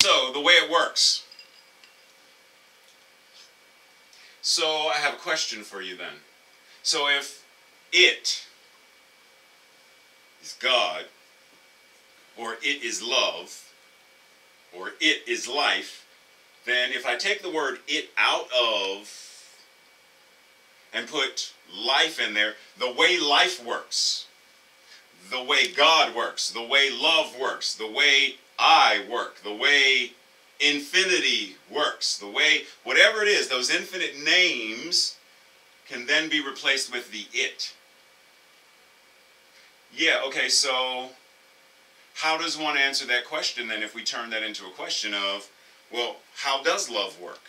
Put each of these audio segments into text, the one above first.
So, the way it works. So, I have a question for you then. So, if it is God, or it is love, or it is life, then if I take the word it out of and put life in there, the way life works, the way God works, the way love works, the way I work, the way infinity works, the way, whatever it is, those infinite names can then be replaced with the it. Yeah, okay, so how does one answer that question then if we turn that into a question of, well, how does love work?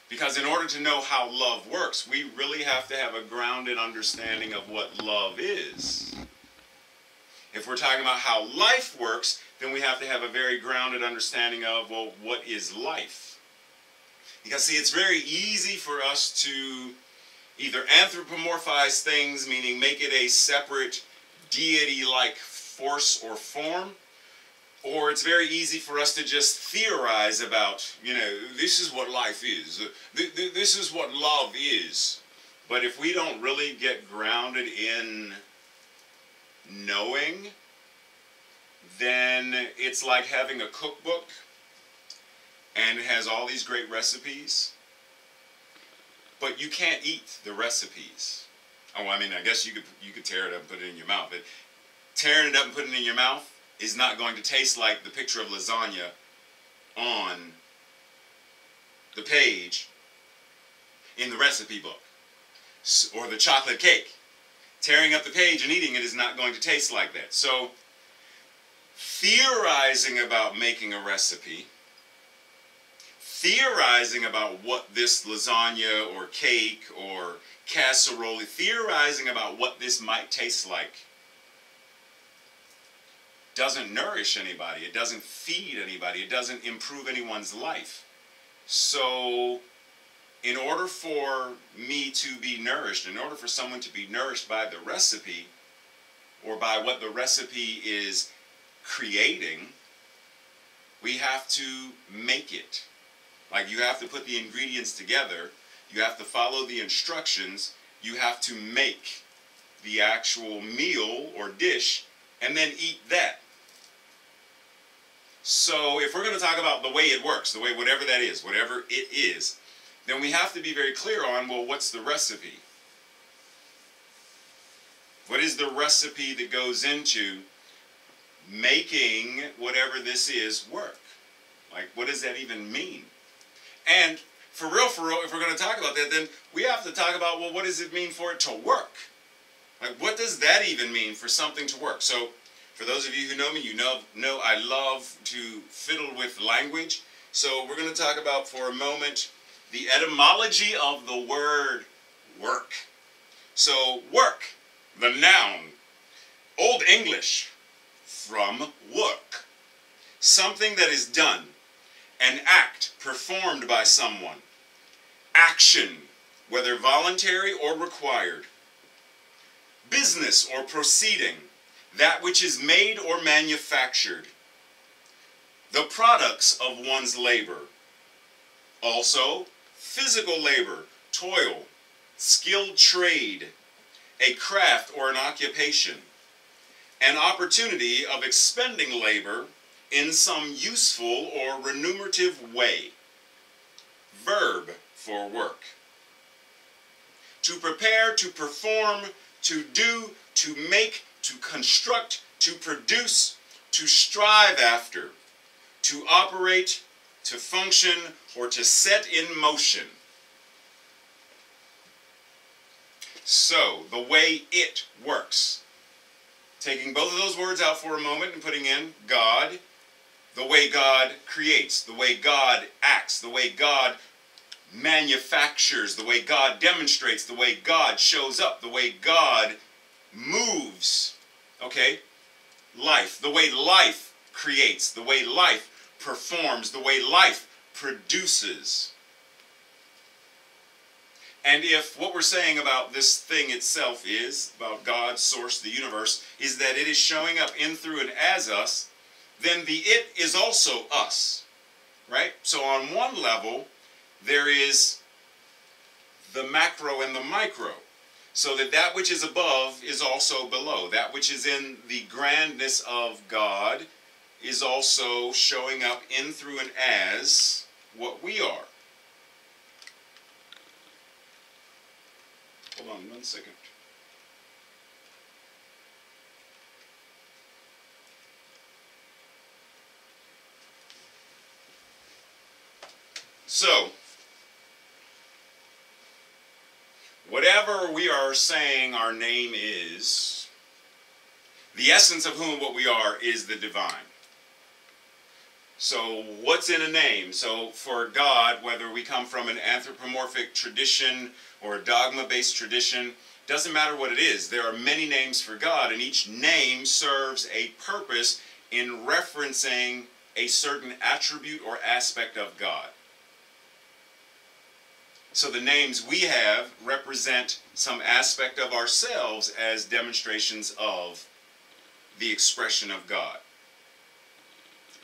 Because in order to know how love works, we really have to have a grounded understanding of what love is. If we're talking about how life works, then we have to have a very grounded understanding of, well, what is life? Because, see, it's very easy for us to either anthropomorphize things, meaning make it a separate deity-like force or form, or it's very easy for us to just theorize about, you know, this is what life is, this is what love is. But if we don't really get grounded in knowing, then it's like having a cookbook and it has all these great recipes, but you can't eat the recipes. Oh, I mean, I guess you could tear it up and put it in your mouth, but tearing it up and putting it in your mouth is not going to taste like the picture of lasagna on the page in the recipe book, or the chocolate cake. Tearing up the page and eating it is not going to taste like that. So, theorizing about making a recipe, theorizing about what this lasagna or cake or casserole, theorizing about what this might taste like, doesn't nourish anybody. It doesn't feed anybody. It doesn't improve anyone's life. So, in order for me to be nourished, in order for someone to be nourished by the recipe, or by what the recipe is creating, we have to make it. Like, you have to put the ingredients together, you have to follow the instructions, you have to make the actual meal or dish, and then eat that. So, if we're going to talk about the way it works, the way whatever that is, whatever it is, then we have to be very clear on, well, what's the recipe? What is the recipe that goes into making whatever this is work? Like, what does that even mean? And for real, if we're going to talk about that, then we have to talk about, well, what does it mean for it to work? Like, what does that even mean for something to work? So, for those of you who know me, you know I love to fiddle with language. So we're going to talk about for a moment the etymology of the word work. So work, the noun, Old English, from work. Something that is done, an act performed by someone. Action, whether voluntary or required. Business or proceeding, that which is made or manufactured. The products of one's labor. Also, physical labor, toil, skilled trade, a craft or an occupation, an opportunity of expending labor in some useful or remunerative way. Verb for work. To prepare, to perform, to do, to make, to construct, to produce, to strive after, to operate, to function, or to set in motion. So, the way it works. Taking both of those words out for a moment and putting in God, the way God creates, the way God acts, the way God manufactures, the way God demonstrates, the way God shows up, the way God moves. Okay? Life, the way life creates, the way life performs, the way life produces. And if what we're saying about this thing itself is, about God's source, the universe, is that it is showing up in, through, and as us, then the it is also us, right? So on one level, there is the macro and the micro. So that which is above is also below. That which is in the grandness of God is also showing up in, through, and as what we are. Hold on 1 second. So, whatever we are saying our name is, the essence of what we are is the divine. So what's in a name? So for God, whether we come from an anthropomorphic tradition or a dogma-based tradition, doesn't matter what it is. There are many names for God, and each name serves a purpose in referencing a certain attribute or aspect of God. So the names we have represent some aspect of ourselves as demonstrations of the expression of God.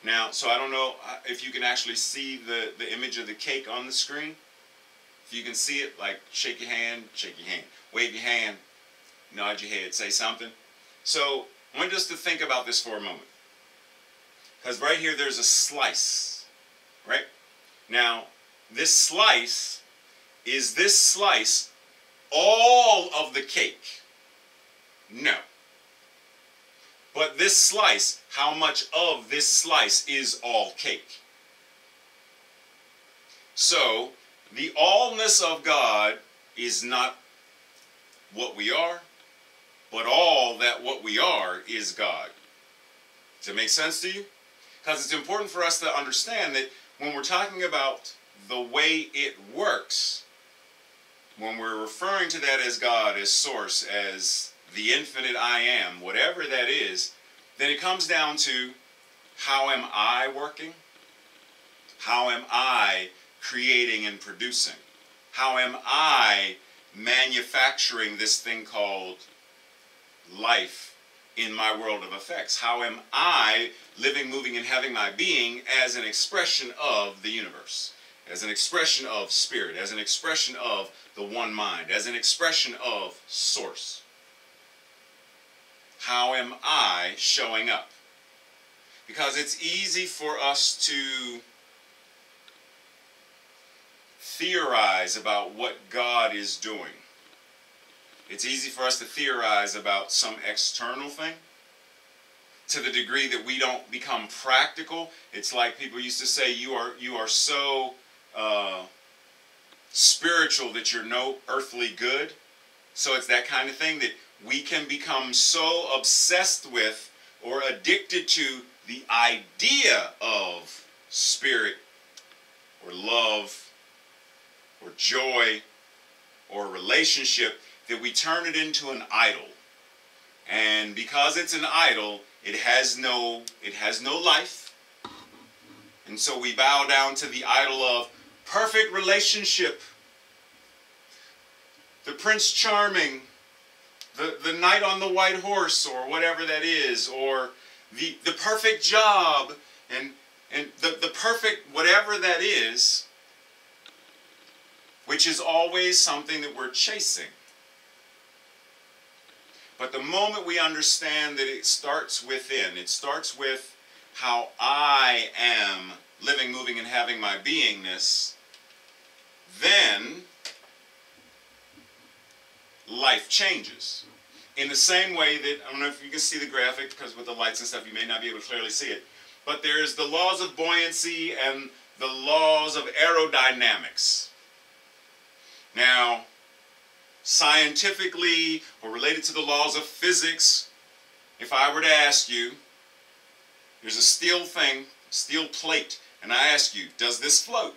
Now, so I don't know if you can actually see the image of the cake on the screen. If you can see it, like shake your hand, wave your hand, nod your head, say something. So I want us to think about this for a moment. Because right here there's a slice, right? Now, this slice, is this slice all of the cake? No. But this slice, how much of this slice is all cake? So, the allness of God is not what we are, but all that what we are is God. Does it make sense to you? Because it's important for us to understand that when we're talking about the way it works, when we're referring to that as God, as source, as the infinite I am, whatever that is, then it comes down to, how am I working? How am I creating and producing? How am I manufacturing this thing called life in my world of effects? How am I living, moving, and having my being as an expression of the universe? As an expression of spirit, as an expression of the one mind, as an expression of source. How am I showing up? Because it's easy for us to theorize about what God is doing. It's easy for us to theorize about some external thing to the degree that we don't become practical. It's like people used to say, you are so spiritual that you're no earthly good. So it's that kind of thing that we can become so obsessed with or addicted to the idea of spirit or love or joy or relationship that we turn it into an idol. And because it's an idol, it has no life. And so we bow down to the idol of perfect relationship, the Prince Charming, the knight on the white horse, or whatever that is, or the perfect job, and the perfect whatever that is, which is always something that we're chasing. But the moment we understand that it starts within, it starts with how I am living, moving, and having my beingness, then life changes. In the same way that, I don't know if you can see the graphic, because with the lights and stuff you may not be able to clearly see it, but there's the laws of buoyancy and the laws of aerodynamics. Now, scientifically, or related to the laws of physics, if I were to ask you, there's a steel thing, steel plate, and I ask you, does this float?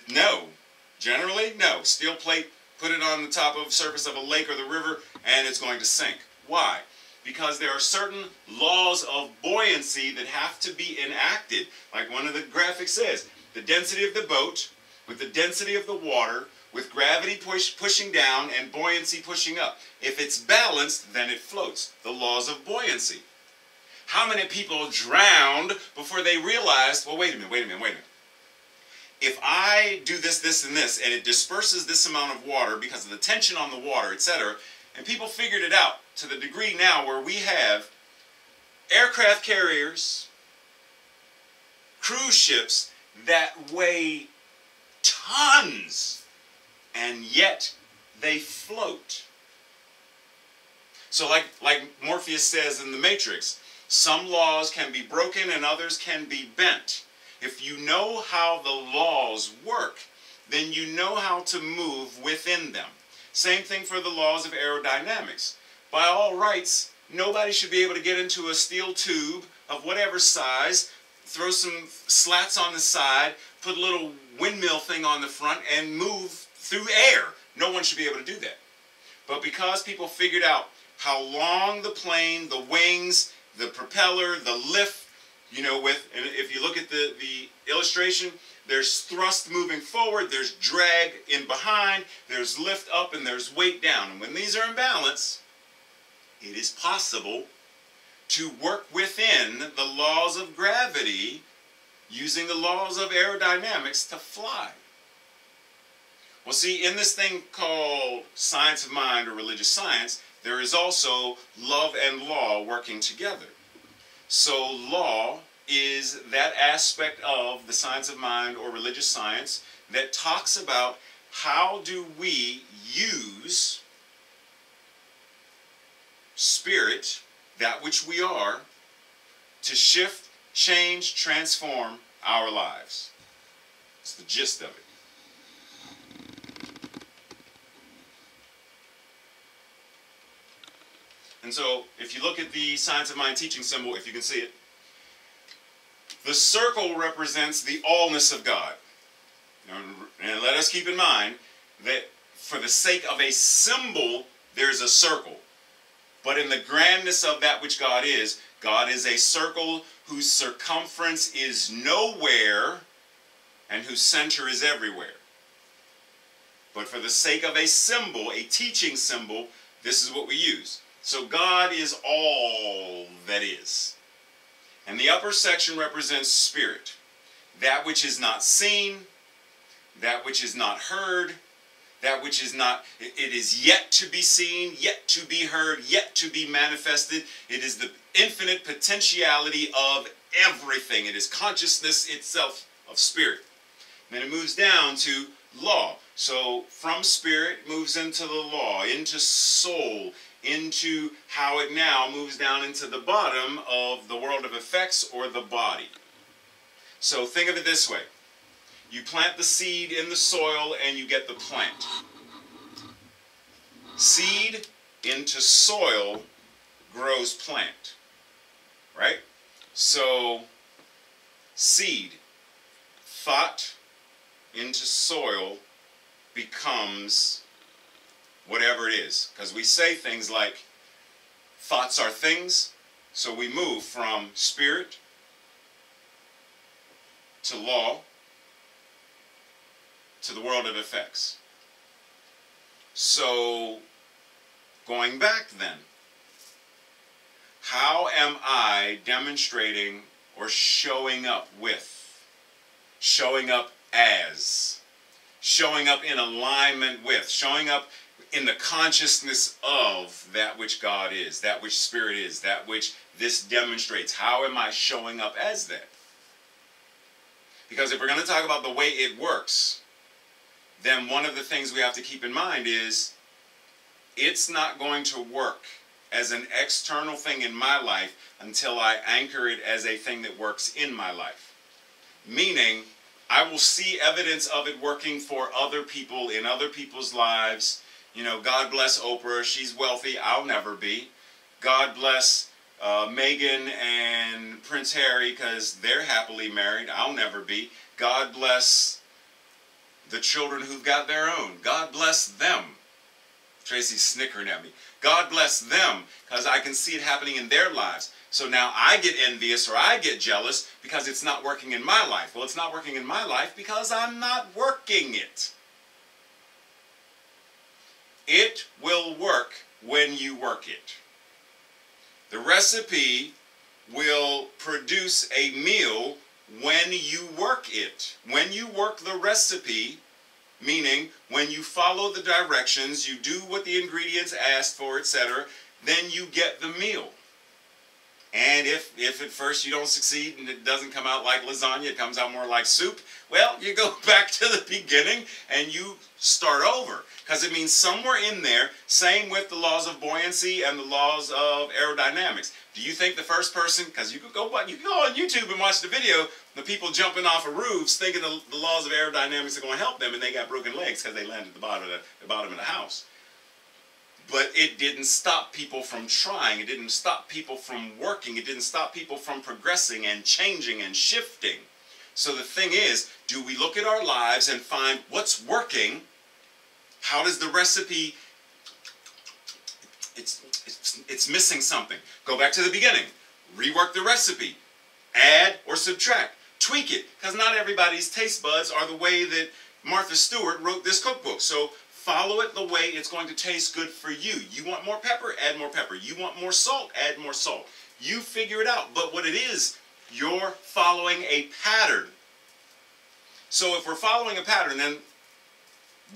No. Generally, no. Steel plate, put it on the top of the surface of a lake or the river, and it's going to sink. Why? Because there are certain laws of buoyancy that have to be enacted. Like one of the graphics says, the density of the boat with the density of the water, with gravity pushing down and buoyancy pushing up. If it's balanced, then it floats. The laws of buoyancy. How many people drowned before they realized, well, wait a minute. If I do this, this, and this, and it disperses this amount of water because of the tension on the water, etc., and people figured it out to the degree now where we have aircraft carriers, cruise ships that weigh tons, and yet they float. So like Morpheus says in The Matrix, some laws can be broken and others can be bent. If you know how the laws work, then you know how to move within them. Same thing for the laws of aerodynamics. By all rights, nobody should be able to get into a steel tube of whatever size, throw some slats on the side, put a little windmill thing on the front, and move through air. No one should be able to do that. But because people figured out how long the plane, the wings, the propeller, the lift, and if you look at the illustration, there's thrust moving forward, there's drag in behind, there's lift up, and there's weight down. And when these are in balance, it is possible to work within the laws of gravity using the laws of aerodynamics to fly. Well, see, in this thing called science of mind or religious science, there is also love and law working together. So law is that aspect of the science of mind or religious science that talks about how do we use spirit, that which we are, to shift, change, transform our lives. It's the gist of it. And so, if you look at the Science of Mind teaching symbol, if you can see it, the circle represents the allness of God. And let us keep in mind that for the sake of a symbol, there's a circle. But in the grandness of that which God is a circle whose circumference is nowhere and whose center is everywhere. But for the sake of a symbol, a teaching symbol, this is what we use. So God is all that is. And the upper section represents spirit. That which is not seen, that which is not heard, that which is not, it is yet to be seen, yet to be heard, yet to be manifested. It is the infinite potentiality of everything. It is consciousness itself of spirit. Then it moves down to law. So from spirit moves into the law, into soul, into how it now moves down into the bottom of the world of effects or the body. So think of it this way. You plant the seed in the soil and you get the plant. Seed into soil grows plant. Right? So seed, thought into soil becomes whatever it is. Because we say things like, thoughts are things, so we move from spirit to law to the world of effects. So, going back then, how am I demonstrating or showing up with, showing up as, showing up in alignment with, showing up in the consciousness of that which God is, that which spirit is, that which this demonstrates? How am I showing up as that? Because if we're going to talk about the way it works, then one of the things we have to keep in mind is it's not going to work as an external thing in my life until I anchor it as a thing that works in my life. Meaning, I will see evidence of it working for other people, in other people's lives. You know, God bless Oprah, she's wealthy, I'll never be. God bless Meghan and Prince Harry because they're happily married, I'll never be. God bless the children who've got their own. God bless them. Tracy's snickering at me. God bless them because I can see it happening in their lives. So now I get envious or I get jealous because it's not working in my life. Well, it's not working in my life because I'm not working it. It will work when you work it. The recipe will produce a meal when you work it. When you work the recipe, meaning when you follow the directions, you do what the ingredients asked for, etc., then you get the meal. And if at first you don't succeed and it doesn't come out like lasagna, it comes out more like soup, well, you go back to the beginning and you start over. Because it means somewhere in there, same with the laws of buoyancy and the laws of aerodynamics. Do you think the first person, because you can go on YouTube and watch the video, the people jumping off of roofs thinking the laws of aerodynamics are going to help them, and they got broken legs because they landed at the bottom of the house. But it didn't stop people from trying. It didn't stop people from working. It didn't stop people from progressing and changing and shifting. So the thing is, do we look at our lives and find what's working? How does the recipe, it's missing something. Go back to the beginning. Rework the recipe. Add or subtract. Tweak it. Because not everybody's taste buds are the way that Martha Stewart wrote this cookbook. So follow it the way it's going to taste good for you. You want more pepper? Add more pepper. You want more salt? Add more salt. You figure it out. But what it is, you're following a pattern. So if we're following a pattern, then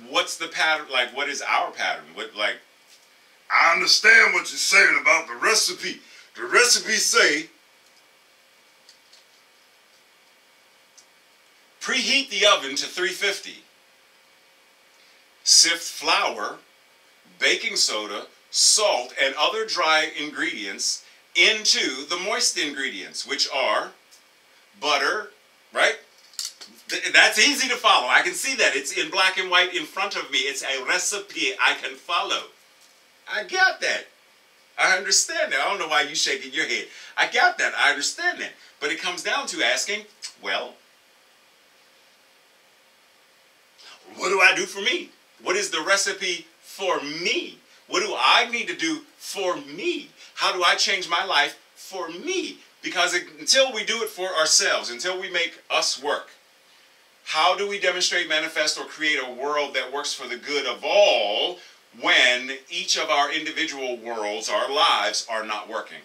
what's the pattern? Like, what is our pattern? I understand what you're saying about the recipe. The recipe say, preheat the oven to 350. Sift flour, baking soda, salt, and other dry ingredients into the moist ingredients, which are butter, right? That's easy to follow. I can see that. It's in black and white in front of me. It's a recipe I can follow. I got that. I understand that. I don't know why you're shaking your head. I got that. I understand that. But it comes down to asking, well, what do I do for me? What is the recipe for me? What do I need to do for me? How do I change my life for me? Because until we do it for ourselves, until we make us work, how do we demonstrate, manifest, or create a world that works for the good of all when each of our individual worlds, our lives, are not working?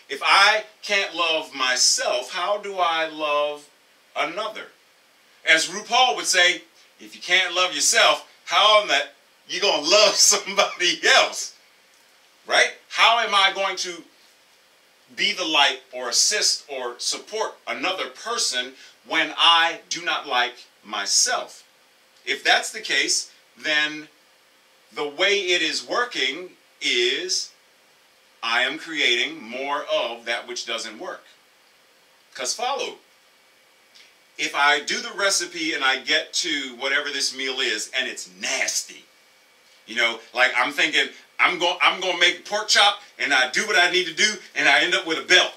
If I can't love myself, how do I love another? As RuPaul would say, if you can't love yourself, how am you going to love somebody else? Right? How am I going to be the light or assist or support another person when I do not like myself? If that's the case, then the way it is working is I am creating more of that which doesn't work. Because follow. If I do the recipe and I get to whatever this meal is and it's nasty, you know, like I'm thinking I'm going to make pork chop and I do what I need to do and I end up with a belt.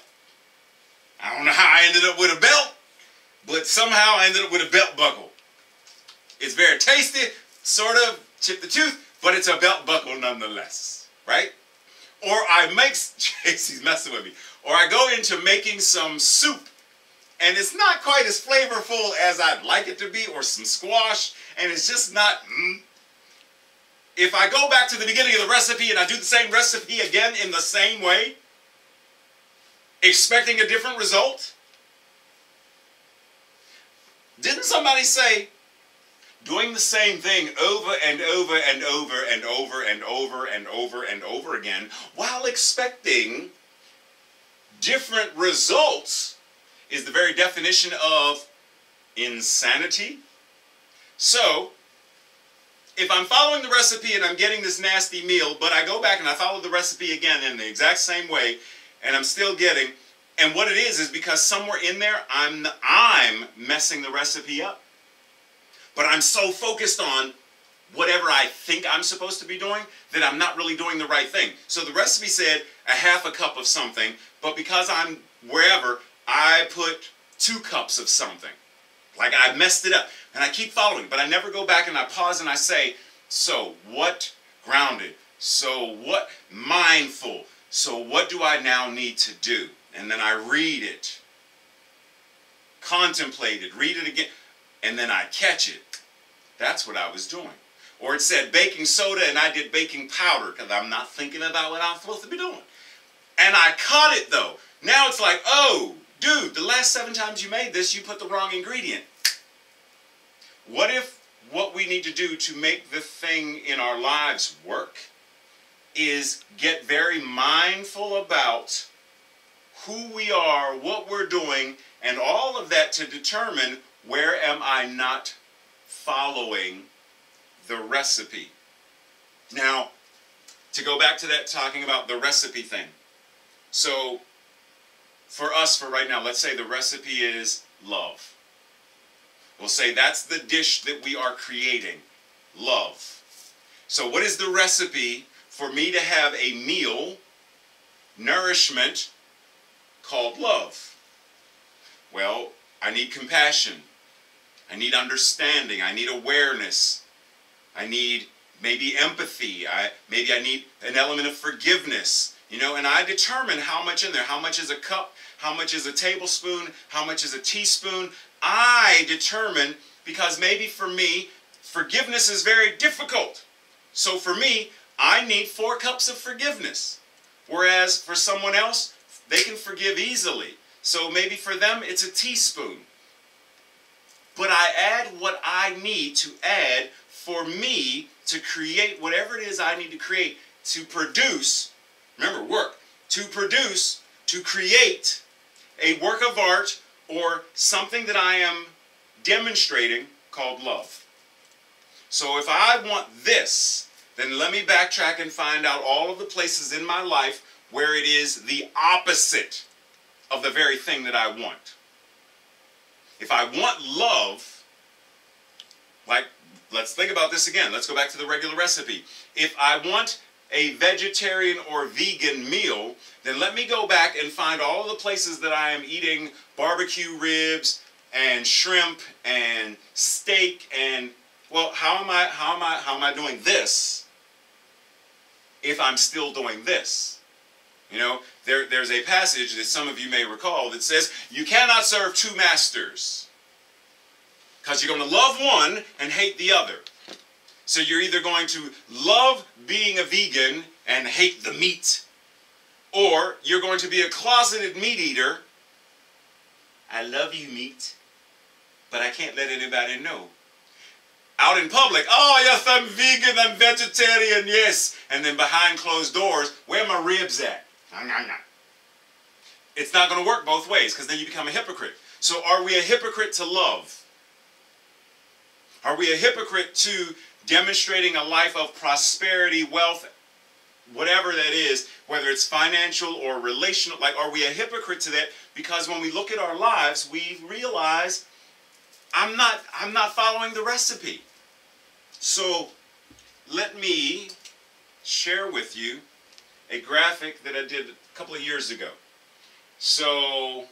I don't know how I ended up with a belt, but somehow I ended up with a belt buckle. It's very tasty, sort of chip the tooth, but it's a belt buckle nonetheless, right? Or I make, Tracy's messing with me, or I go into making some soup and it's not quite as flavorful as I'd like it to be, or some squash, and it's just not, If I go back to the beginning of the recipe and I do the same recipe again in the same way, expecting a different result, didn't somebody say, doing the same thing over and over and over and over and over and over and over again, while expecting different results, is the very definition of insanity? So, if I'm following the recipe and I'm getting this nasty meal, but I go back and I follow the recipe again in the exact same way, and I'm still getting, and what it is because somewhere in there I'm messing the recipe up. But I'm so focused on whatever I think I'm supposed to be doing that I'm not really doing the right thing. So the recipe said a half a cup of something, but because I'm wherever, I put 2 cups of something. Like I messed it up. And I keep following, but I never go back and I pause and I say, so what grounded? So what mindful? So what do I now need to do? And then I read it, contemplate it, read it again, and then I catch it. That's what I was doing. Or it said baking soda and I did baking powder because I'm not thinking about what I'm supposed to be doing. And I caught it though. Now it's like, oh, dude, the last 7 times you made this, you put the wrong ingredient. What if what we need to do to make the thing in our lives work is get very mindful about who we are, what we're doing, and all of that to determine where am I not following the recipe. Now, to go back to that, talking about the recipe thing. So, for us, for right now, let's say the recipe is love. We'll say that's the dish that we are creating, love. So what is the recipe for me to have a meal, nourishment, called love? Well, I need compassion. I need understanding. I need awareness. I need maybe empathy. Maybe I need an element of forgiveness. You know, and I determine how much in there. How much is a cup? How much is a tablespoon? How much is a teaspoon? I determine, because maybe for me, forgiveness is very difficult. So for me, I need 4 cups of forgiveness. Whereas for someone else, they can forgive easily. So maybe for them, it's a teaspoon. But I add what I need to add for me to create whatever it is I need to create to produce, remember, work, to produce, to create a work of art or something that I am demonstrating called love. So if I want this, then let me backtrack and find out all of the places in my life where it is the opposite of the very thing that I want. If I want love, like, let's think about this again. Let's go back to the regular recipe. If I want a vegetarian or vegan meal, then let me go back and find all of the places that I am eating barbecue ribs and shrimp and steak and, well, how am I doing this if I'm still doing this? You know, there's a passage that some of you may recall that says you cannot serve 2 masters, because you're going to love one and hate the other. So you're either going to love being a vegan and hate the meat, or you're going to be a closeted meat eater. I love you, meat, but I can't let anybody know. Out in public, oh yes, I'm vegan, I'm vegetarian, yes. And then behind closed doors, where are my ribs at? It's not going to work both ways, because then you become a hypocrite. So are we a hypocrite to love? Are we a hypocrite to demonstrating a life of prosperity, wealth, whatever that is, whether it's financial or relational? Like, are we a hypocrite to that? Because when we look at our lives, we realize I'm not following the recipe. So let me share with you a graphic that I did a couple of years ago. So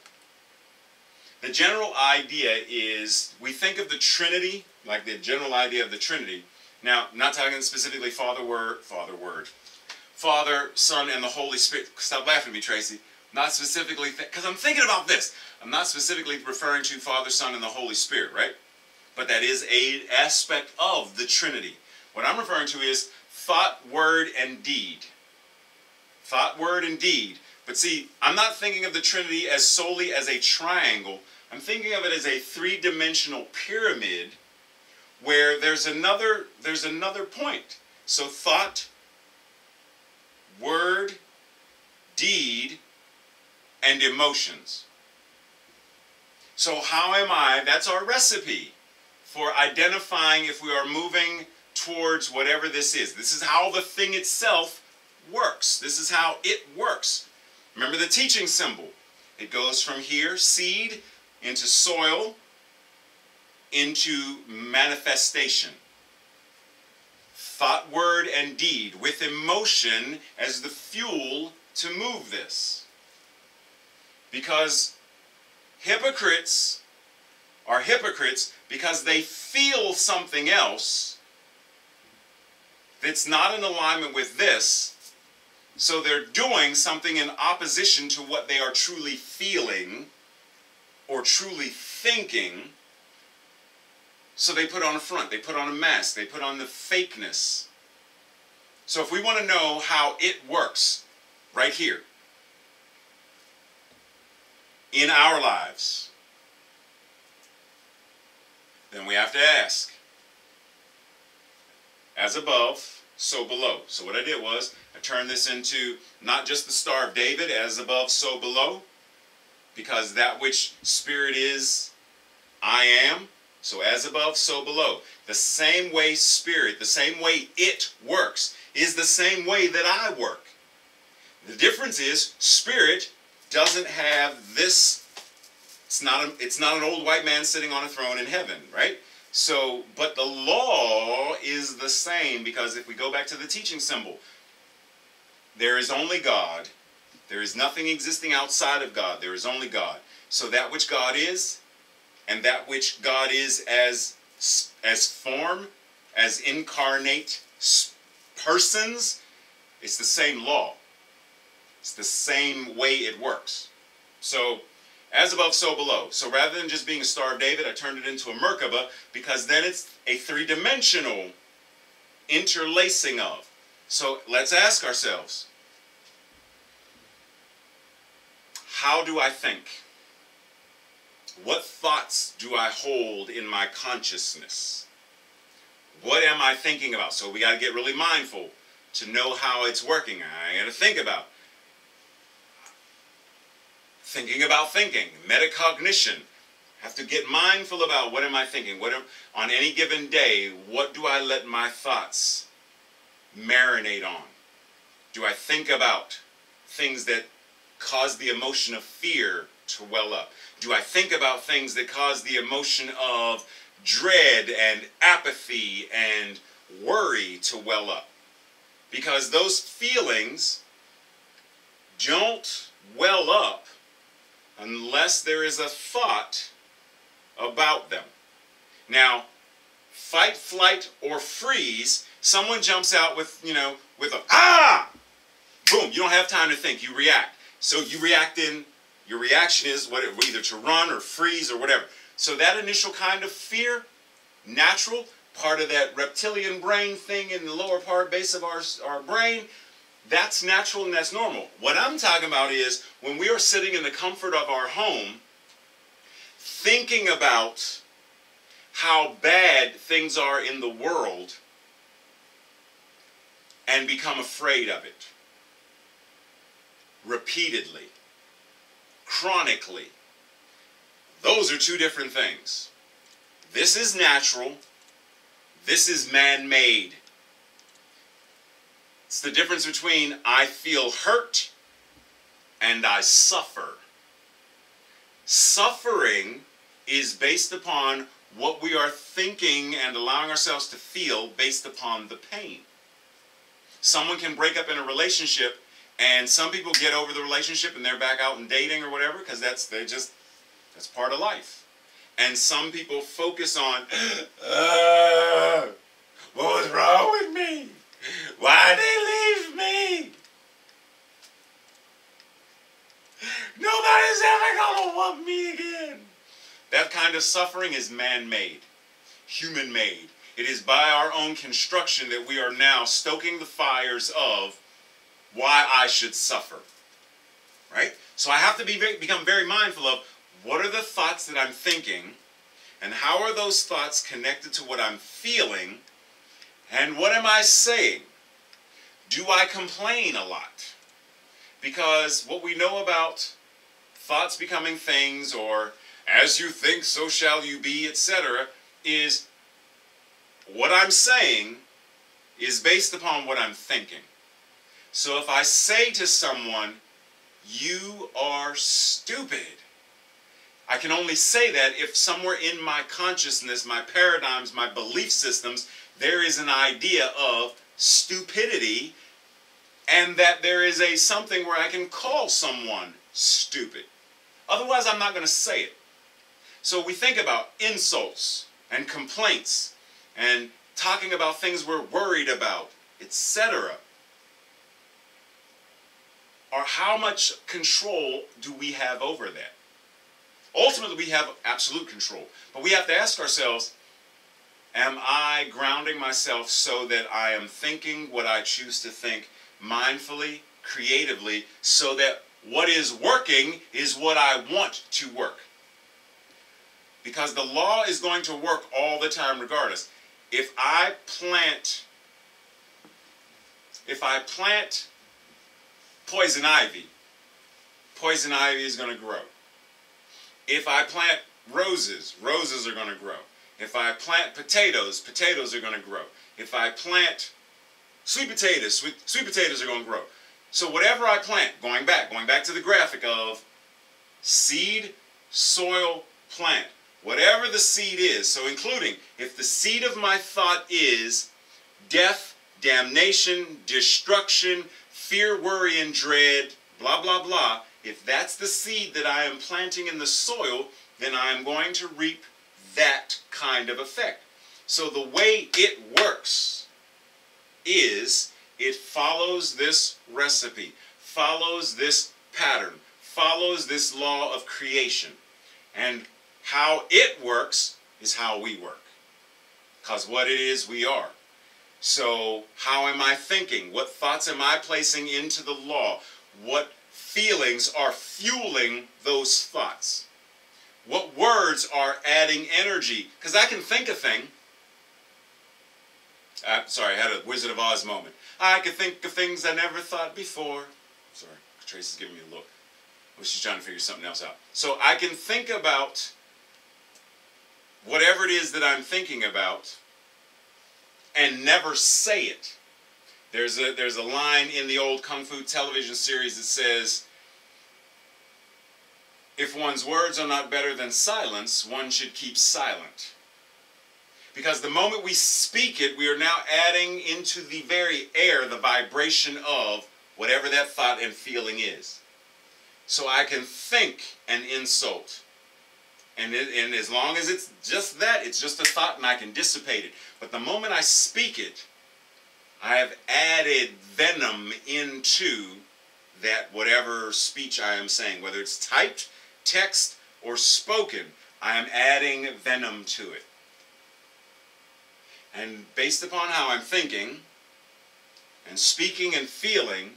the general idea is, we think of the Trinity, like the general idea of the Trinity. Now, not talking specifically Father, Son, and the Holy Spirit. Stop laughing at me, Tracy. Not specifically, because I'm thinking about this. I'm not specifically referring to Father, Son, and the Holy Spirit, right? But that is an aspect of the Trinity. What I'm referring to is thought, word, and deed. Thought, word, and deed. But see, I'm not thinking of the Trinity as solely as a triangle. I'm thinking of it as a 3-dimensional pyramid where there's another point. So thought, word, deed, and emotions. So how am I? That's our recipe for identifying if we are moving towards whatever this is. This is how the thing itself works. This is how it works. Remember the teaching symbol. It goes from here, seed, into soil, into manifestation. Thought, word, and deed, with emotion as the fuel to move this. Because hypocrites are hypocrites because they feel something else that's not in alignment with this, so they're doing something in opposition to what they are truly feeling or truly thinking. So they put on a front, they put on a mask, they put on the fakeness. So if we want to know how it works, right here, in our lives, then we have to ask, as above, so below. So what I did was, I turned this into not just the Star of David, as above, so below, because that which spirit is, I am. So as above, so below. The same way spirit, the same way it works, is the same way that I work. The difference is, spirit doesn't have this, it's not an old white man sitting on a throne in heaven, right? So, but the law is the same, because if we go back to the teaching symbol, there is only God. There is nothing existing outside of God. There is only God. So that which God is, and that which God is as form, as incarnate persons, it's the same law. It's the same way it works. So, as above, so below. So rather than just being a Star of David, I turned it into a Merkaba, because then it's a three-dimensional interlacing of. So let's ask ourselves, how do I think? What thoughts do I hold in my consciousness? What am I thinking about? So we got to get really mindful to know how it's working. I got to think about. Thinking about thinking. Metacognition. Have to get mindful about what am I thinking. On any given day, what do I let my thoughts marinate on? Do I think about things that cause the emotion of fear to well up? Do I think about things that cause the emotion of dread and apathy and worry to well up? Because those feelings don't well up unless there is a thought about them. Now, fight, flight, or freeze, someone jumps out with, with a, ah! Boom, you don't have time to think, you react. So you react in, your reaction is either to run or freeze or whatever. So that initial kind of fear, natural, part of that reptilian brain thing in the lower part base of our brain, that's natural and that's normal. What I'm talking about is when we are sitting in the comfort of our home, thinking about how bad things are in the world and become afraid of it. Repeatedly. Chronically. Those are two different things. This is natural. This is man-made. It's the difference between I feel hurt and I suffer. Suffering is based upon what we are thinking and allowing ourselves to feel based upon the pain. Someone can break up in a relationship, and some people get over the relationship and they're back out and dating or whatever, because that's part of life. And some people focus on, what was wrong with me? Why'd they leave me? Nobody's ever gonna want me again. That kind of suffering is man-made, human-made. It is by our own construction that we are now stoking the fires of why I should suffer. Right? So I have to become very mindful of what are the thoughts that I'm thinking, and how are those thoughts connected to what I'm feeling, and what am I saying? Do I complain a lot? Because what we know about thoughts becoming things, or as you think, so shall you be, etc., is what I'm saying is based upon what I'm thinking. So if I say to someone, you are stupid, I can only say that if somewhere in my consciousness, my paradigms, my belief systems, there is an idea of stupidity, and that there is something where I can call someone stupid. Otherwise, I'm not going to say it. So we think about insults and complaints and talking about things we're worried about, etc. Or how much control do we have over that? Ultimately, we have absolute control. But we have to ask ourselves, am I grounding myself so that I am thinking what I choose to think mindfully, creatively, so that What is working is what I want to work. Because the law is going to work all the time regardless. If I plant poison ivy is going to grow. If I plant roses, roses are going to grow. If I plant potatoes, potatoes are going to grow. If I plant sweet potatoes, sweet potatoes are going to grow. So whatever I plant, going back to the graphic of seed, soil, plant, whatever the seed is, so including if the seed of my thought is death, damnation, destruction, fear, worry, and dread, blah, blah, blah, if that's the seed that I am planting in the soil, then I am going to reap that kind of effect. So the way it works is it follows this recipe, follows this pattern, follows this law of creation. And how it works is how we work. Because what it is, we are. So how am I thinking? What thoughts am I placing into the law? What feelings are fueling those thoughts? What words are adding energy? Because I can think a thing. Sorry, I had a Wizard of Oz moment. I could think of things I never thought before. Sorry, Tracy's giving me a look. Well, she's trying to figure something else out. So I can think about whatever it is that I'm thinking about and never say it. There's a line in the old Kung Fu television series that says, if one's words are not better than silence, one should keep silent. Because the moment we speak it, we are now adding into the very air the vibration of whatever that thought and feeling is. So I can think an insult. And as long as it's just that, it's just a thought and I can dissipate it. But the moment I speak it, I have added venom into that whatever speech I am saying. Whether it's typed, text, or spoken, I am adding venom to it. And based upon how I'm thinking and speaking and feeling,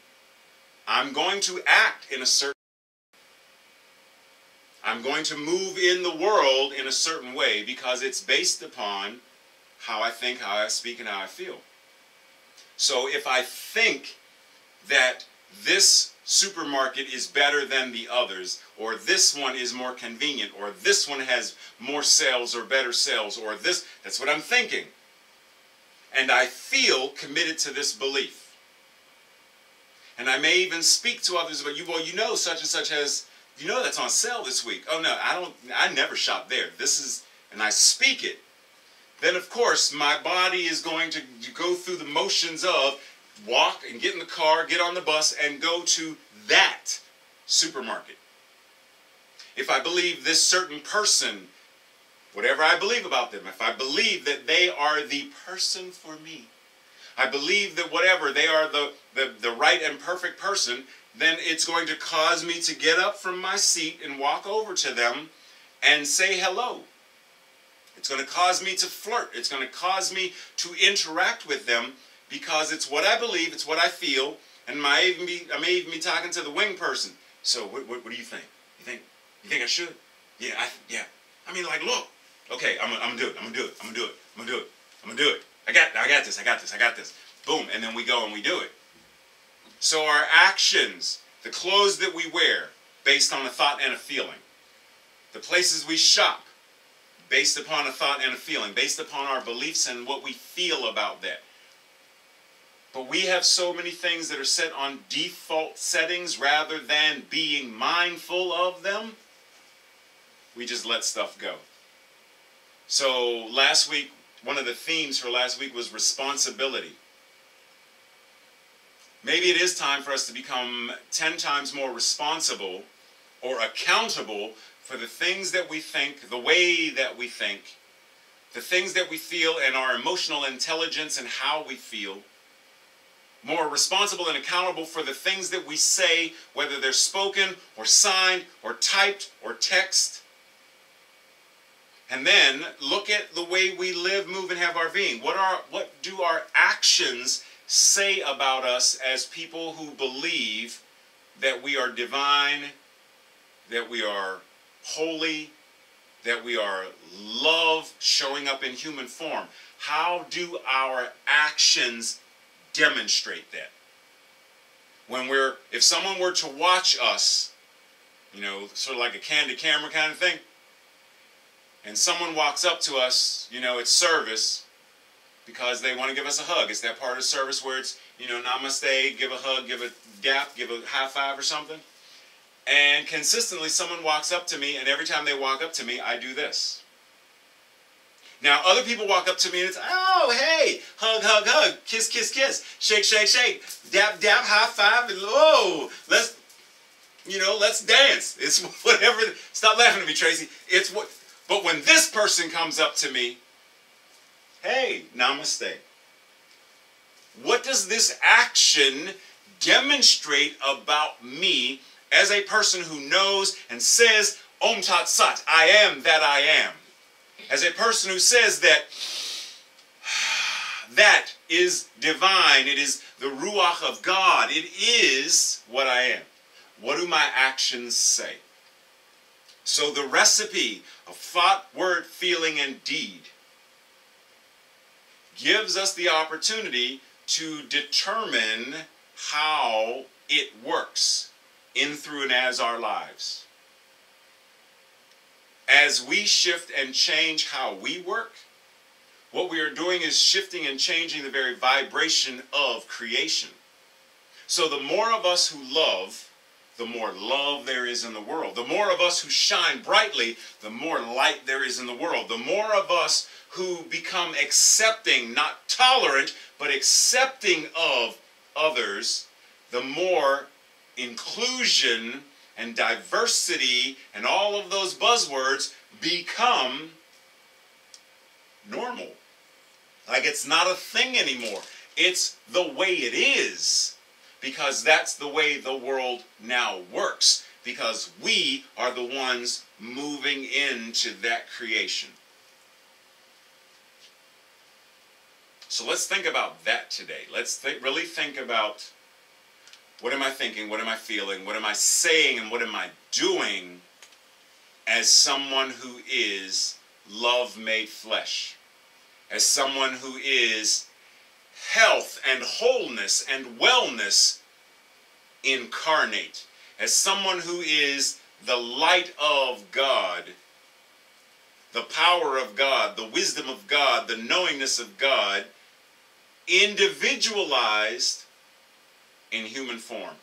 I'm going to act in a certain way. I'm going to move in the world in a certain way because it's based upon how I think, how I speak, and how I feel. So if I think that this supermarket is better than the others, or this one is more convenient, or this one has more sales or better sales, or this, that's what I'm thinking. And I feel committed to this belief. And I may even speak to others about, well, you know such and such has, you know that's on sale this week. Oh no, I never shop there. This is, and I speak it. Then of course my body is going to go through the motions of walk and get in the car, get on the bus, and go to that supermarket. If I believe this certain person, whatever I believe about them, if I believe that they are the person for me, I believe that whatever, they are the right and perfect person, then it's going to cause me to get up from my seat and walk over to them and say hello. It's going to cause me to flirt. It's going to cause me to interact with them because it's what I believe, it's what I feel, and I may even be talking to the wing person. So what do you think? You think I should? Yeah, I mean, like, look. Okay, I'm gonna do it. I'm gonna do it. I'm gonna do it. I'm gonna do it. I'm gonna do it. I got this. I got this. I got this. Boom, and then we go and we do it. So our actions, the clothes that we wear, based on a thought and a feeling. The places we shop, based upon a thought and a feeling, based upon our beliefs and what we feel about that. But we have so many things that are set on default settings rather than being mindful of them. We just let stuff go. So last week, one of the themes for last week was responsibility. Maybe it is time for us to become 10 times more responsible or accountable for the things that we think, the way that we think, the things that we feel, and our emotional intelligence and how we feel. More responsible and accountable for the things that we say, whether they're spoken or signed or typed or text. And then look at the way we live, move, and have our being. What do our actions say about us as people who believe that we are divine, that we are holy, that we are love showing up in human form? How do our actions demonstrate that? If someone were to watch us, you know, sort of like a candid camera kind of thing, and someone walks up to us, you know, it's service, because they want to give us a hug. It's that part of service where it's, you know, namaste, give a hug, give a dap, give a high five or something. And consistently someone walks up to me, and every time they walk up to me, I do this. Now, other people walk up to me and it's, oh, hey, hug, hug, hug, kiss, kiss, kiss, shake, shake, shake, dap, dap, high five, and oh, let's dance. It's whatever. Stop laughing at me, Tracy. But when this person comes up to me, hey, namaste. What does this action demonstrate about me as a person who knows and says, Om Tat Sat, I am that I am? As a person who says that that is divine, it is the Ruach of God, it is what I am. What do my actions say? So the recipe of thought, word, feeling, and deed gives us the opportunity to determine how it works in, through, and as our lives. As we shift and change how we work, what we are doing is shifting and changing the very vibration of creation. So the more of us who love, the more love there is in the world. The more of us who shine brightly, the more light there is in the world. The more of us who become accepting, not tolerant, but accepting of others, the more inclusion and diversity and all of those buzzwords become normal. Like it's not a thing anymore. It's the way it is, because that's the way the world now works, because we are the ones moving into that creation. So let's think about that today. Let's really think about, what am I thinking, what am I feeling, what am I saying, and what am I doing as someone who is love made flesh, as someone who is health and wholeness and wellness incarnate, as someone who is the light of God, the power of God, the wisdom of God, the knowingness of God, individualized in human form.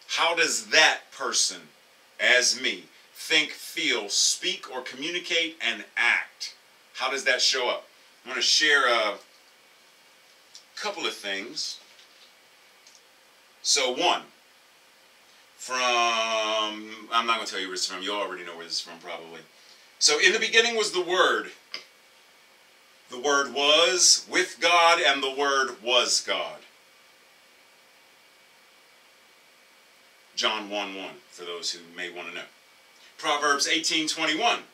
How does that person, as me, think, feel, speak, or communicate and act? How does that show up? I'm going to share a couple of things. So one, I'm not going to tell you where it's from. You already know where this is from probably. So in the beginning was the Word. The Word was with God, and the Word was God. John 1:1, for those who may want to know. Proverbs 18:21.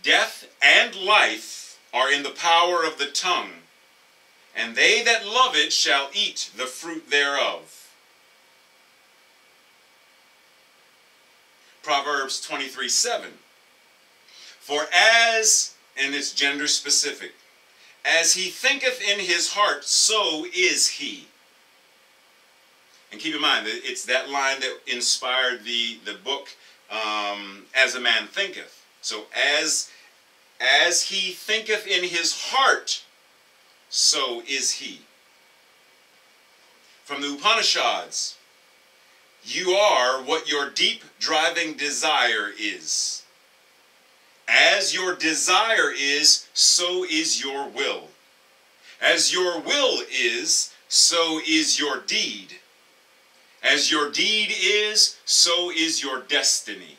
Death and life are in the power of the tongue, and they that love it shall eat the fruit thereof. Proverbs 23:7. For as, and it's gender specific, as he thinketh in his heart, so is he. And keep in mind that it's that line that inspired the book, As a Man Thinketh. So as he thinketh in his heart, so is he. From the Upanishads, you are what your deep driving desire is. As your desire is, so is your will. As your will is, so is your deed. As your deed is, so is your destiny.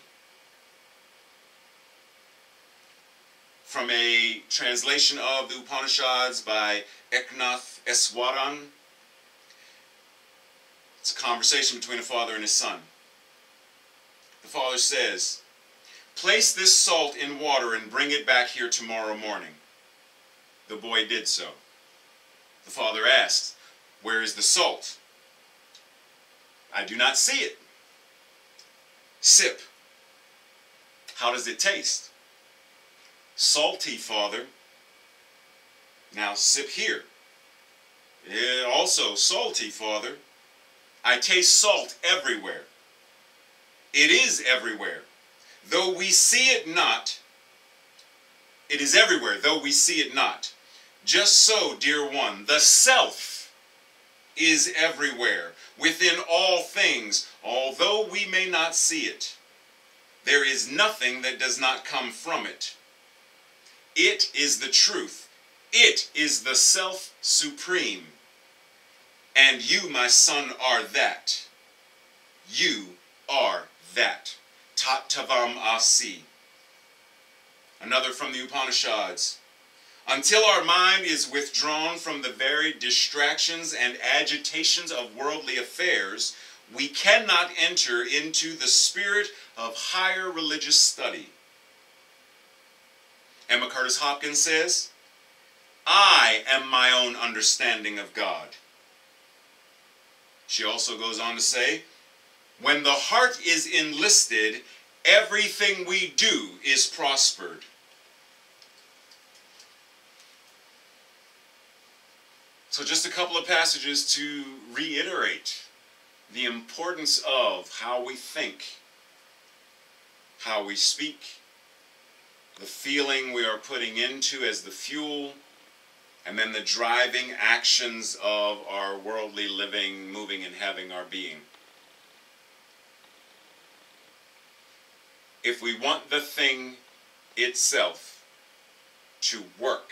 From a translation of the Upanishads by Eknath Eswaran. It's a conversation between a father and his son. The father says, "Place this salt in water and bring it back here tomorrow morning." The boy did so. The father asked, "Where is the salt?" I do not see it. Sip. How does it taste? Salty, Father. Now sip here. Also salty, Father. I taste salt everywhere. It is everywhere. Though we see it not, it is everywhere, though we see it not. Just so, dear one, the self is everywhere, within all things, although we may not see it. There is nothing that does not come from it. It is the truth. It is the self supreme. And you, my son, are that. You are that. Tat Tavam Asi. Another from the Upanishads. Until our mind is withdrawn from the very distractions and agitations of worldly affairs, we cannot enter into the spirit of higher religious study. Emma Curtis Hopkins says, I am my own understanding of God. She also goes on to say, when the heart is enlisted, everything we do is prospered. So just a couple of passages to reiterate the importance of how we think, how we speak, the feeling we are putting into as the fuel, and then the driving actions of our worldly living, moving, and having our being. If we want the thing itself to work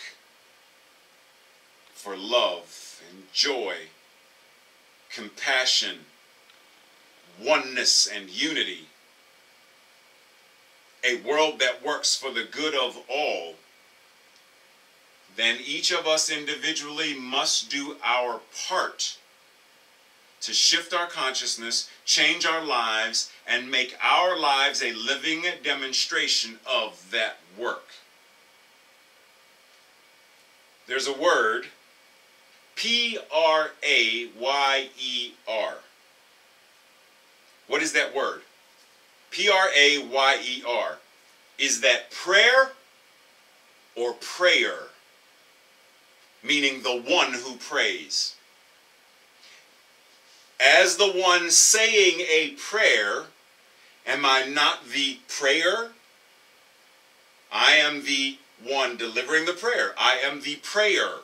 for love and joy, compassion, oneness and unity, a world that works for the good of all, then each of us individually must do our part to shift our consciousness, change our lives, and make our lives a living demonstration of that work. There's a word, P-R-A-Y-E-R. What is that word? P-R-A-Y-E-R. Is that prayer or prayer? Meaning the one who prays. As the one saying a prayer, am I not the prayer? I am the one delivering the prayer. I am the prayer.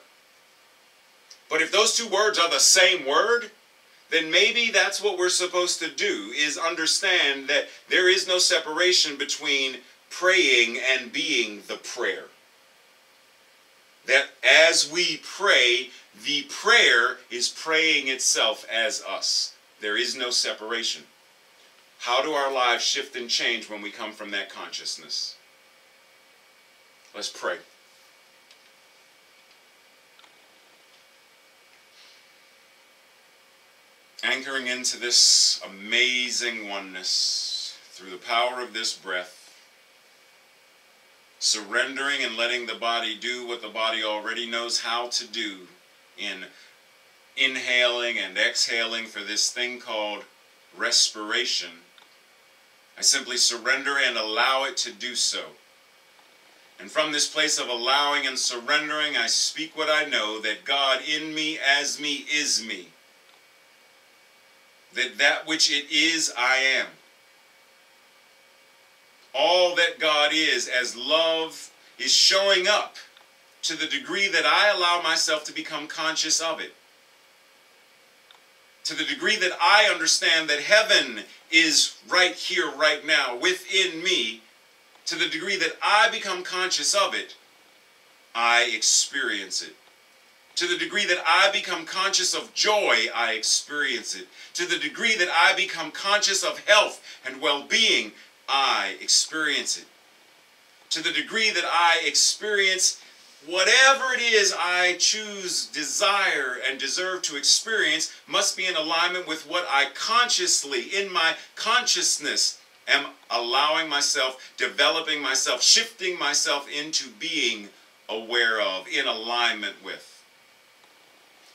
But if those two words are the same word, then maybe that's what we're supposed to do, is understand that there is no separation between praying and being the prayer. That as we pray, the prayer is praying itself as us. There is no separation. How do our lives shift and change when we come from that consciousness? Let's pray. Anchoring into this amazing oneness through the power of this breath, surrendering and letting the body do what the body already knows how to do in inhaling and exhaling for this thing called respiration. I simply surrender and allow it to do so. And from this place of allowing and surrendering, I speak what I know, that God in me, as me, is me. That which it is, I am. All that God is as love is showing up to the degree that I allow myself to become conscious of it. To the degree that I understand that heaven is right here, right now, within me. To the degree that I become conscious of it, I experience it. To the degree that I become conscious of joy, I experience it. To the degree that I become conscious of health and well-being, I experience it. To the degree that I experience whatever it is I choose, desire, and deserve to experience must be in alignment with what I consciously, in my consciousness, am allowing myself, developing myself, shifting myself into being aware of, in alignment with.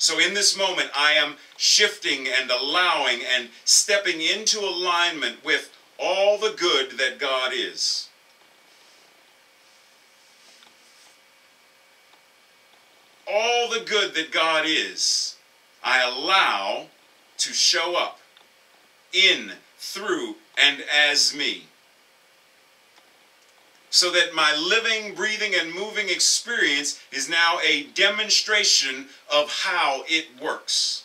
So in this moment, I am shifting and allowing and stepping into alignment with all the good that God is. All the good that God is, I allow to show up in, through, and as me. So that my living, breathing, and moving experience is now a demonstration of how it works.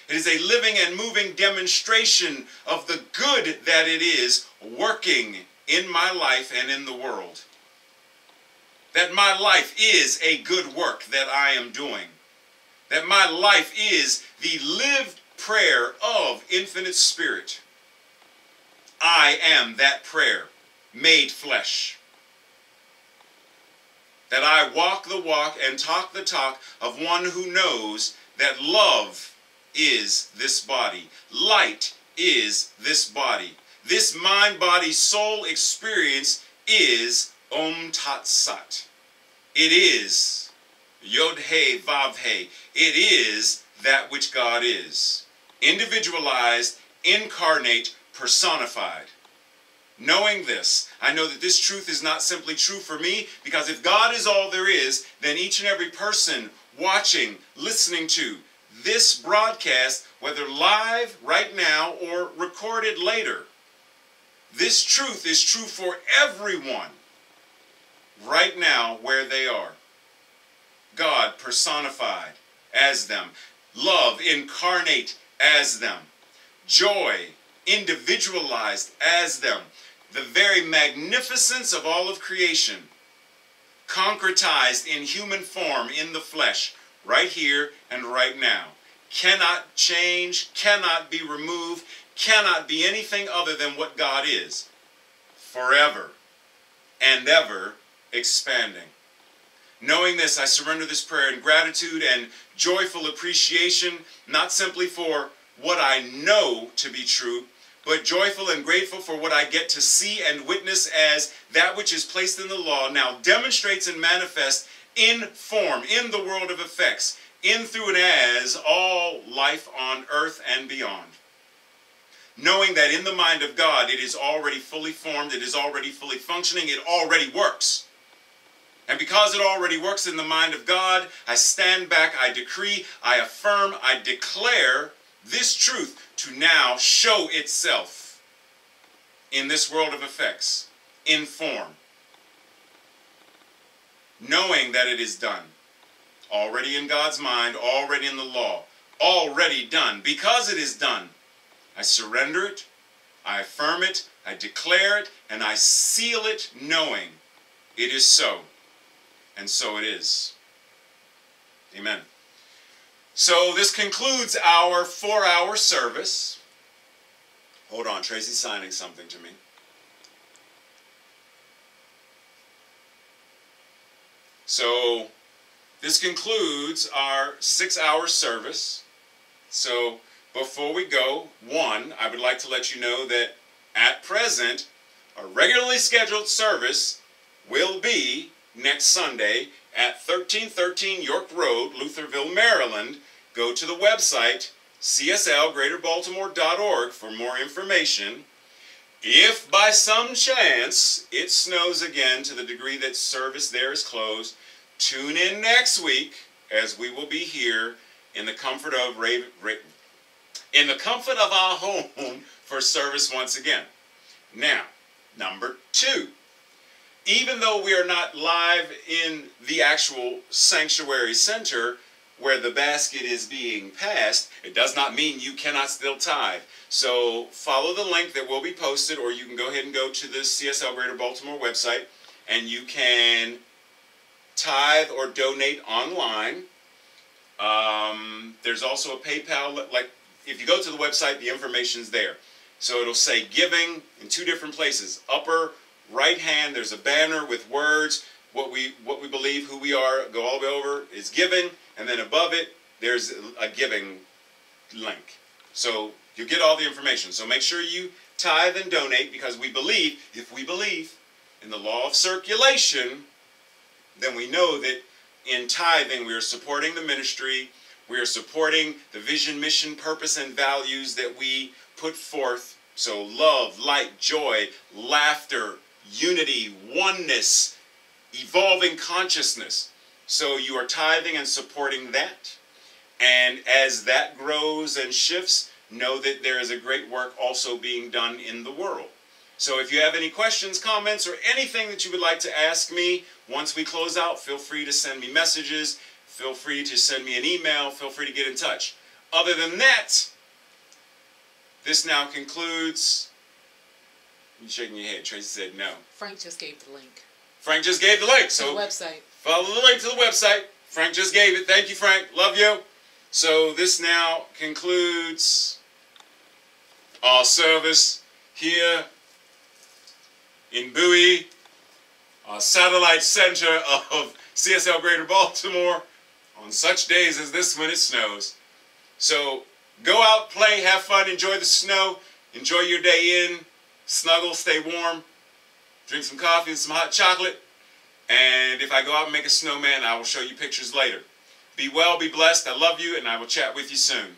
It is a living and moving demonstration of the good that it is working in my life and in the world. That my life is a good work that I am doing. That my life is the lived prayer of Infinite Spirit. I am that prayer made flesh. That I walk the walk and talk the talk of one who knows that love is this body. Light is this body. This mind, body, soul experience is Om Tat Sat. It is Yod He Vav He. It is that which God is. Individualized, incarnate, personified. Knowing this, I know that this truth is not simply true for me, because if God is all there is, then each and every person watching, listening to this broadcast, whether live right now or recorded later, this truth is true for everyone right now where they are. God personified as them. Love incarnate as them. Joy individualized as them. The very magnificence of all of creation concretized in human form in the flesh, right here and right now. Cannot change, cannot be removed, cannot be anything other than what God is. Forever and ever expanding. Knowing this, I surrender this prayer in gratitude and joyful appreciation, not simply for what I know to be true, but joyful and grateful for what I get to see and witness as that which is placed in the law now demonstrates and manifests in form, in the world of effects, in, through, and as all life on earth and beyond. Knowing that in the mind of God it is already fully formed, it is already fully functioning, it already works. And because it already works in the mind of God, I stand back, I decree, I affirm, I declare this truth to now show itself in this world of effects, in form. Knowing that it is done. Already in God's mind, already in the law, already done. Because it is done, I surrender it, I affirm it, I declare it, and I seal it knowing it is so. And so it is. Amen. So this concludes our 4-hour service. Hold on, Tracy's signing something to me. So this concludes our 6-hour service. So before we go, one, I would like to let you know that at present, a regularly scheduled service will be next Sunday at 1313 York Road, Lutherville, Maryland. Go to the website cslgreaterbaltimore.org for more information. If by some chance it snows again to the degree that service there is closed, tune in next week as we will be here in the comfort of our home for service once again. Now, number 2. Even though we are not live in the actual sanctuary center where the basket is being passed, it does not mean you cannot still tithe. So follow the link that will be posted, or you can go ahead and go to the CSL Greater Baltimore website and you can tithe or donate online. There's also a PayPal, like if you go to the website, the information's there. So it'll say giving in 2 different places. Upper right hand, there's a banner with words, what we believe, who we are, go all the way over, is giving, and then above it, there's a giving link. So you get all the information. So make sure you tithe and donate, because we believe, if we believe in the law of circulation, then we know that in tithing we are supporting the ministry, We are supporting the vision, mission, purpose, and values that we put forth. So love, light, joy, laughter, unity, oneness, evolving consciousness. So you are tithing and supporting that. And as that grows and shifts, know that there is a great work also being done in the world. So if you have any questions, comments, or anything that you would like to ask me once we close out, feel free to send me messages. Feel free to send me an email. Feel free to get in touch. Other than that, this now concludes. You're shaking your head. Tracy said no. Frank just gave the link. Frank just gave the link. So the website. Follow the link to the website. Frank just gave it. Thank you, Frank. Love you. So this now concludes our service here in Bowie, our satellite center of CSL Greater Baltimore, on such days as this when it snows. So go out, play, have fun, enjoy the snow, enjoy your day in, snuggle, stay warm, drink some coffee and some hot chocolate. And if I go out and make a snowman, I will show you pictures later. Be well, be blessed, I love you, and I will chat with you soon.